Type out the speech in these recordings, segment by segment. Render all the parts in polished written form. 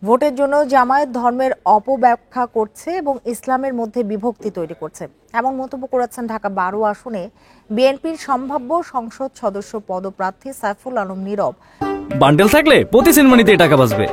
ভোটের জন্য জামায়াত ধর্মের অপব্যাখ্যা করছে এবং ইসলামের মধ্যে বিভক্তি তৈরি করছে, এমন মন্তব্য করেছেন ঢাকা 12 আসনে বিএনপির সম্ভাব্য সংসদ সদস্য পদপ্রার্থী সাইফুল আলম নীরব। বান্ডেল থাকলে প্রতি সেনমানিতে টাকা বাঁচবে।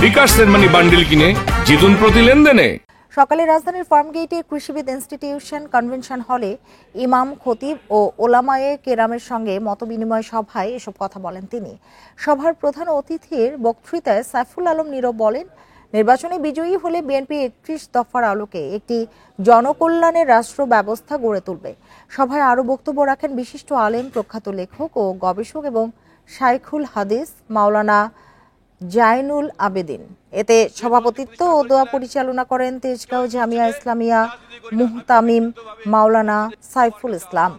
বিকাশ সেনমানি বান্ডেল কিনে জিতুন প্রতি লেনদেনে। সকালে রাজধানীর ফার্মগেটে কৃষিবিদ ইনস্টিটিউশন কনভেনশন হলে ইমাম, খতিব ও ওলামায়ে কেরামের সঙ্গে মতবিনিময় সভায় এসব কথা বলেন তিনি। সভার প্রধান অতিথির বক্তৃতায় সাইফুল আলম নীরব বলেন, নির্বাচনে বিজয়ী হলে বিএনপি 31 দফার আলোকে একটি জনকল্যাণের রাষ্ট্র ব্যবস্থা গড়ে তুলবে। সভায় আরও বক্তব্য রাখেন বিশিষ্ট আলেম, প্রখ্যাত লেখক ও গবেষক এবং শাইখুল হাদিস মাওলানা জাইনুল আবেদিন। এতে সভাপতিত্ব ও দোয়া পরিচালনা করেন তেজগাঁও জামিয়া ইসলামিয়া মুহতামিম মাওলানা সাইফুল ইসলাম।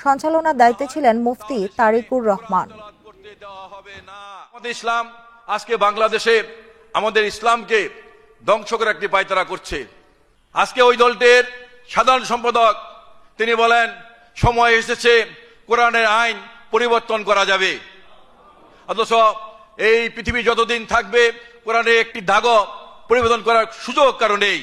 সঞ্চালনার দায়িত্বে ছিলেন মুফতি তারিকুর রহমান। ইসলাম আজকে বাংলাদেশে আমাদের ইসলামকে ধ্বংস করে একটি পায়তারা করছে। আজকে ওই দলটির সাধারণ সম্পাদক তিনি বলেন, সময় এসেছে কোরআনের আইন পরিবর্তন করা যাবে। অথচ এই পৃথিবী যতদিন থাকবে কোরআনের একটি দাগও পরিবর্তন করার সুযোগ কারণেই